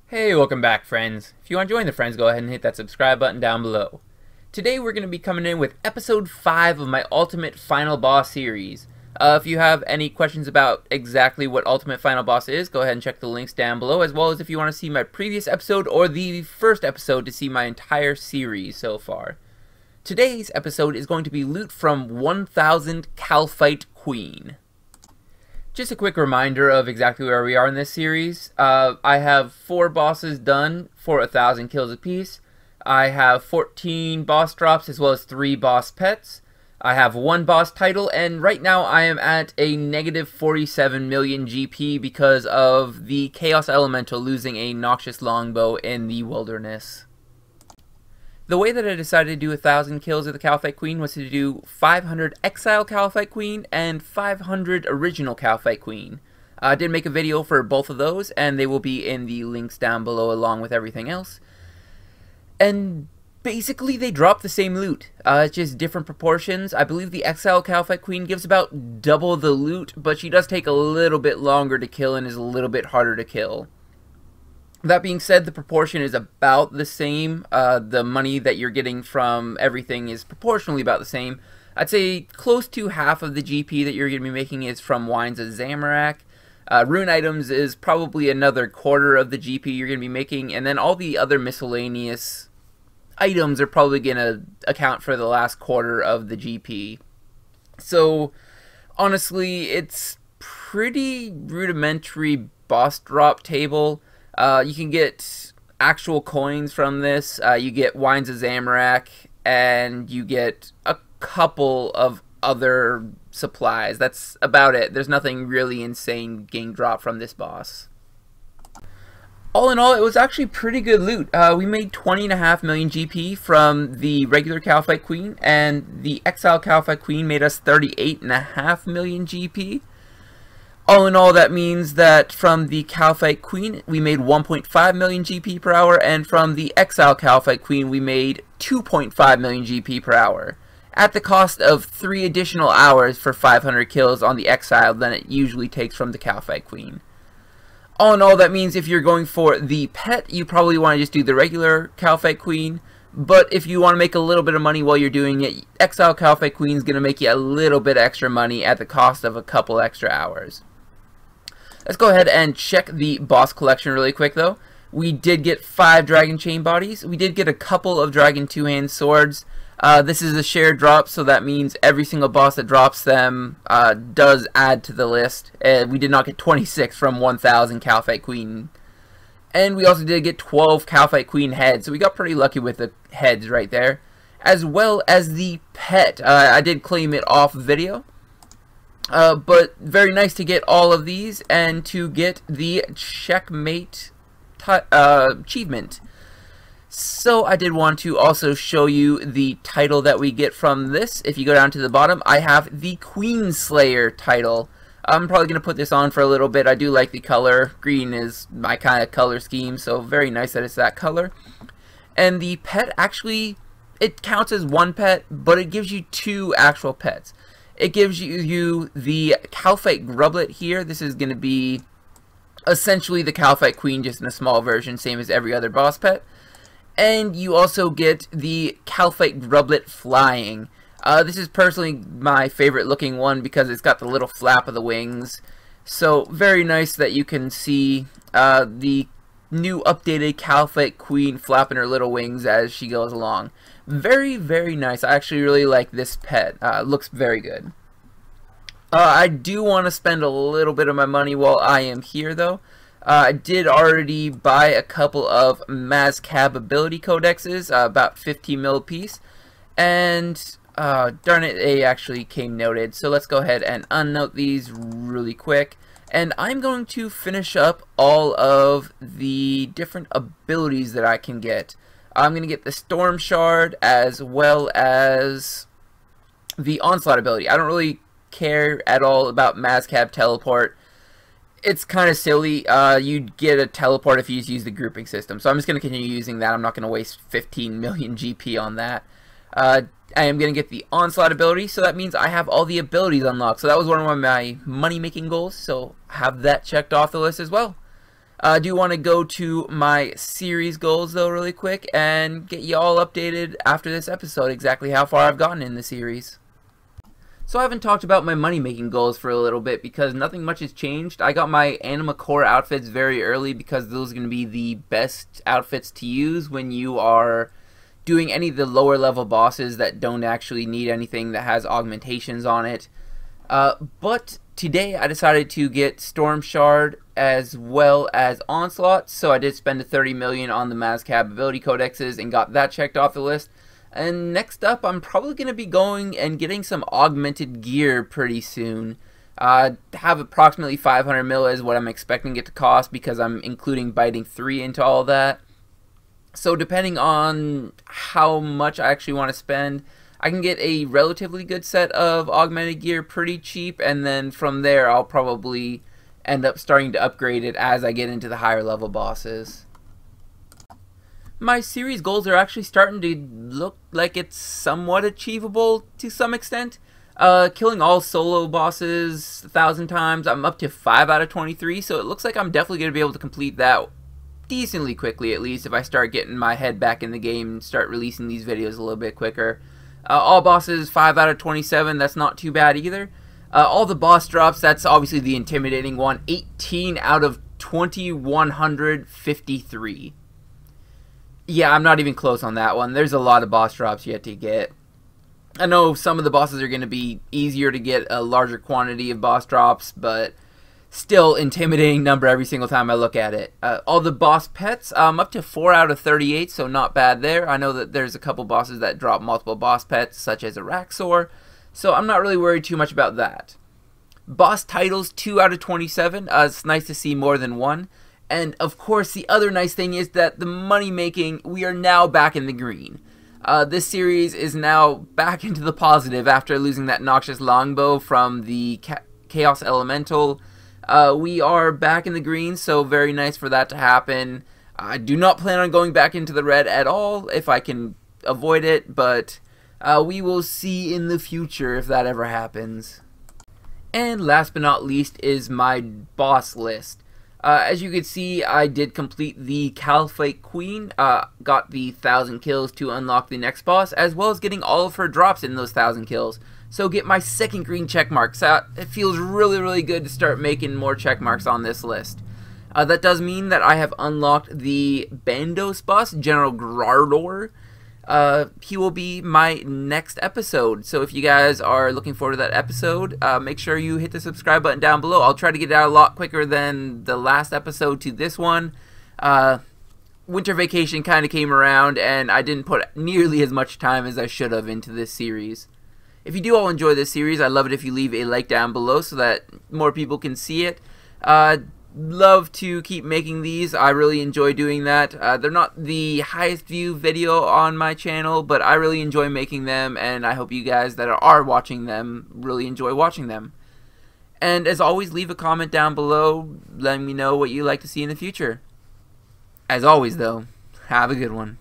Hey, welcome back, friends. If you want to join the friends, go ahead and hit that subscribe button down below. Today we're going to be coming in with episode 5 of my Ultimate Final Boss series. If you have any questions about exactly what Ultimate Final Boss is, go ahead and check the links down below, as well as if you want to see my previous episode or the first episode to see my entire series so far. Today's episode is going to be loot from 1000 Kalphite Queen. Just a quick reminder of exactly where we are in this series. I have 4 bosses done for 1000 kills apiece. I have 14 boss drops as well as 3 boss pets. I have 1 boss title, and right now I am at a negative 47 million GP because of the Chaos Elemental losing a noxious longbow in the wilderness. The way that I decided to do 1000 kills of the Kalphite Queen was to do 500 Exile Kalphite Queen and 500 Original Kalphite Queen. I did make a video for both of those, and they will be in the links down below along with everything else. And basically they drop the same loot, it's just different proportions. I believe the Exile Kalphite Queen gives about double the loot, but she does take a little bit longer to kill and is a little bit harder to kill. That being said, the proportion is about the same. The money that you're getting from everything is proportionally about the same. I'd say close to half of the GP that you're going to be making is from Wines of Zamorak. Rune items is probably another quarter of the GP you're going to be making, and then all the other miscellaneous items are probably going to account for the last quarter of the GP. So, honestly, it's pretty rudimentary boss drop table. You can get actual coins from this. You get Wines of Zamorak, and you get a couple of other supplies. That's about it. There's nothing really insane getting dropped from this boss. All in all, it was actually pretty good loot. We made 20.5 million GP from the regular Kalphite Queen, and the Exile Kalphite Queen made us 38.5 million GP. All in all, that means that from the Kalphite Queen, we made 1.5 million GP per hour, and from the Exile Kalphite Queen, we made 2.5 million GP per hour, at the cost of 3 additional hours for 500 kills on the Exile than it usually takes from the Kalphite Queen. All in all, that means if you're going for the pet, you probably want to just do the regular Kalphite Queen, but if you want to make a little bit of money while you're doing it, Exile Kalphite Queen is going to make you a little bit extra money at the cost of a couple extra hours. Let's go ahead and check the boss collection really quick though. We did get 5 dragon chain bodies. We did get a couple of dragon 2-hand swords. This is a shared drop, so that means every single boss that drops them does add to the list. We did not get 26 from 1000 Kalphite Queen. And we also did get 12 Kalphite Queen heads, so we got pretty lucky with the heads right there. As well as the pet. I did claim it off video. But very nice to get all of these and to get the checkmate achievement. So I did want to also show you the title that we get from this. If you go down to the bottom, I have the Queen Slayer title. I'm probably going to put this on for a little bit. I do like the color. Green is my kind of color scheme, so very nice that it's that color. And the pet actually, it counts as 1 pet, but it gives you 2 actual pets. It gives you the Kalphite Grublet here. This is going to be essentially the Kalphite Queen, just in a small version, same as every other boss pet. And you also get the Kalphite Grublet Flying. This is personally my favorite looking one because it's got the little flap of the wings. So very nice that you can see the new updated Kalphite Queen flapping her little wings as she goes along. Very, very nice. I actually really like this pet. Looks very good. I do want to spend a little bit of my money while I am here, though. I did already buy a couple of Mazcab ability codexes, about 50 mil piece. And, darn it, they actually came noted. So let's go ahead and unnote these really quick. And I'm going to finish up all of the different abilities that I can get. I'm going to get the Storm Shard as well as the Onslaught ability. I don't really care at all about Mazcab Teleport. It's kind of silly. You'd get a teleport if you use the grouping system. So I'm just going to continue using that. I'm not going to waste 15 million GP on that. I am going to get the Onslaught ability, so that means I have all the abilities unlocked. So that was one of my money-making goals, so have that checked off the list as well. I do want to go to my series goals though really quick and get you all updated after this episode exactly how far I've gotten in the series. So I haven't talked about my money making goals for a little bit because nothing much has changed. I got my Anima Core outfits very early because those are going to be the best outfits to use when you are doing any of the lower level bosses that don't actually need anything that has augmentations on it. But today I decided to get Storm Shard as well as Onslaught, so I did spend the 30 million on the Mazcab ability codexes and got that checked off the list. And next up, I'm probably going to be going and getting some augmented gear pretty soon. Have approximately 500 mil is what I'm expecting it to cost because I'm including Biting 3 into all that. So depending on how much I actually want to spend, I can get a relatively good set of augmented gear pretty cheap, and then from there I'll probably end up starting to upgrade it as I get into the higher level bosses. My series goals are actually starting to look like it's somewhat achievable to some extent. Killing all solo bosses 1,000 times, I'm up to 5 out of 23, so it looks like I'm definitely going to be able to complete that decently quickly, at least if I start getting my head back in the game and start releasing these videos a little bit quicker. All bosses 5 out of 27, that's not too bad either. All the boss drops, that's obviously the intimidating one, 18 out of 2,153. Yeah, I'm not even close on that one. There's a lot of boss drops yet to get. I know some of the bosses are going to be easier to get a larger quantity of boss drops, but still intimidating number every single time I look at it. All the boss pets, up to 4 out of 38, so not bad there. I know that there's a couple bosses that drop multiple boss pets, such as Araxor, so I'm not really worried too much about that. Boss titles, 2 out of 27. It's nice to see more than one. And of course, the other nice thing is that the money making, we are now back in the green. This series is now back into the positive after losing that noxious longbow from the Chaos Elemental. We are back in the green, so very nice for that to happen. I do not plan on going back into the red at all if I can avoid it, but we will see in the future if that ever happens. And last but not least is my boss list. As you can see, I did complete the Kalphite Queen, got the 1,000 kills to unlock the next boss, as well as getting all of her drops in those 1,000 kills. So get my second green check mark. So it feels really good to start making more check marks on this list. That does mean that I have unlocked the Bandos boss, General Grardor. He will be my next episode, so if you guys are looking forward to that episode, make sure you hit the subscribe button down below. I'll try to get it out a lot quicker than the last episode to this one. Winter vacation kind of came around, and I didn't put nearly as much time as I should have into this series. If you do all enjoy this series, I'd love it if you leave a like down below so that more people can see it. Love to keep making these. I really enjoy doing that. They're not the highest view video on my channel, but I really enjoy making them, and I hope you guys that are watching them really enjoy watching them. And as always, leave a comment down below letting me know what you'd like to see in the future. As always though, have a good one.